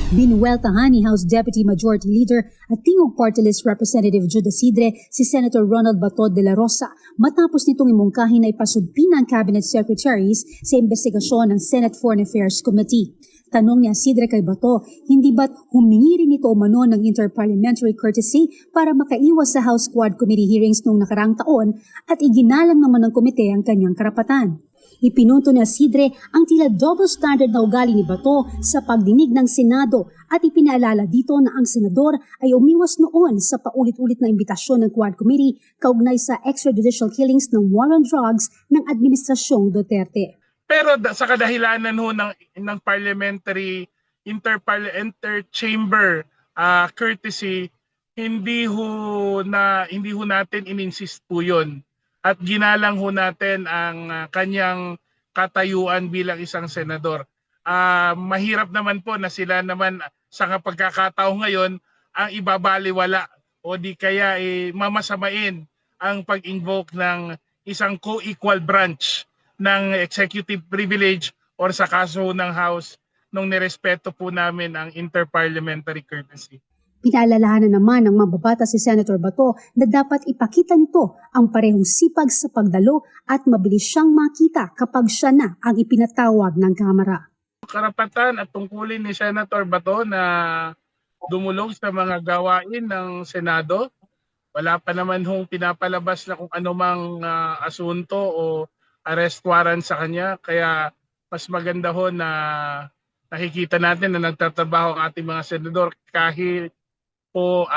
Binuweltahan ni House Deputy Majority Leader at Tingog Party List Representative Jude Isidre si Senator Ronald Bato de la Rosa matapos nitong imungkahin na ipasubpina ang Cabinet Secretaries sa investigasyon ng Senate Foreign Affairs Committee. Tanong ni Isidre kay Bato, hindi ba't humingi rin ito umano ng interparliamentary courtesy para makaiwas sa House Quad Committee hearings noong nakaraang taon at iginalang naman ng komite ang kanyang karapatan. Ipinunto ni Isidre ang tila double standard na ugali ni Bato sa pagdinig ng Senado at ipinaalala dito na ang senador ay umiwas noon sa paulit-ulit na imbitasyon ng Quad Committee kaugnay sa extrajudicial killings ng war on drugs ng Administrasyong Duterte. Pero sa kadahilanan ho ng parliamentary interchamber courtesy, hindi ho natin ininsist po 'yon. At ginalang ho natin ang kanyang katayuan bilang isang senador. Mahirap naman po na sila naman sa pagkakataon ngayon ang ibabaliwala o di kaya mamasamain ang pag-invoke ng isang co-equal branch ng executive privilege or sa kaso ng House nung nirespeto po namin ang interparliamentary courtesy. Pinaalalahanan naman ng mambabatas si Senator Bato na dapat ipakita nito ang parehong sipag sa pagdalo at mabilis siyang makita kapag siya na ang ipinatawag ng Kamara. Karapatan at tungkulin ni Senator Bato na dumulog sa mga gawain ng Senado. Wala pa naman hong pinapalabas na kung anumang asunto o arrest warrant sa kanya. Kaya mas maganda ho na nakikita natin na nagtatrabaho ang ating mga senador kahit po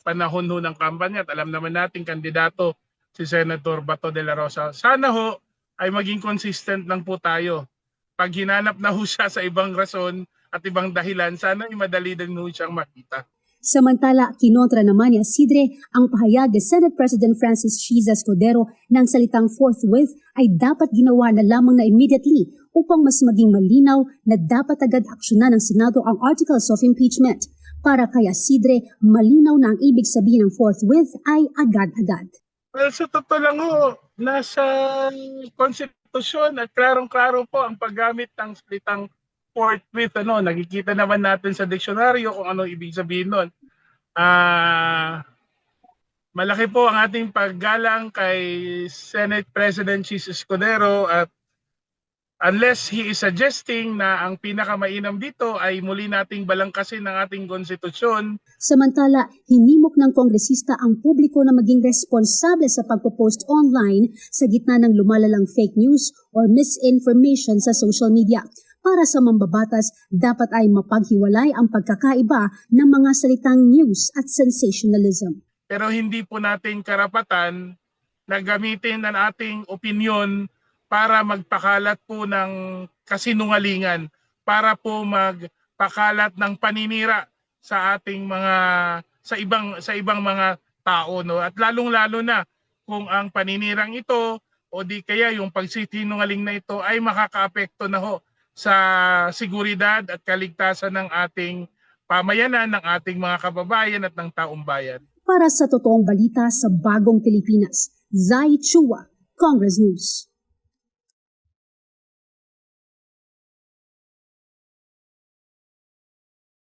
panahon ho ng kampanya at alam naman natin kandidato si Senator Bato de la Rosa. Sana ho ay maging consistent lang po tayo. Pag hinanap na ho siya sa ibang rason at ibang dahilan, sana ay madali din ho siyang makita. Samantala, kinontra naman ni Isidre ang pahayag ni Senate President Francis Chiza Escudero ng salitang forthwith ay dapat ginawa na lamang na immediately upang mas maging malinaw na dapat agad aksyonan ng Senado ang articles of impeachment. Para kay Isidre, malinaw na ang ibig sabihin ng forthwith ay agad-agad. Well, sa totoo lang ho, nasa konstitusyon at klarong-klaro po ang paggamit ng salitang forthwith. Nakikita naman natin sa diksyonaryo kung ano ibig sabihin nun. Malaki po ang ating paggalang kay Senate President Chiza Escudero at unless he is suggesting na ang pinakamainam dito ay muli nating balangkasin ang ating konstitusyon. Samantala, hinimok ng kongresista ang publiko na maging responsable sa pagpo-post online sa gitna ng lumalalang fake news or misinformation sa social media. Para sa mambabatas, dapat ay mapaghiwalay ang pagkakaiba ng mga salitang news at sensationalism. Pero hindi po natin karapatan na gamitin ang ating opinyon para magpakalat po ng kasinungalingan, para po magpakalat ng paninira sa ating mga sa ibang mga tao, no? At lalong-lalo na kung ang paninirang ito o di kaya yung pagsisinungaling na ito ay makakaapekto na ho sa seguridad at kaligtasan ng ating pamayanan, ng ating mga kababayan at ng taong bayan. Para sa totoong balita sa Bagong Pilipinas, Zai Chua, Congress News.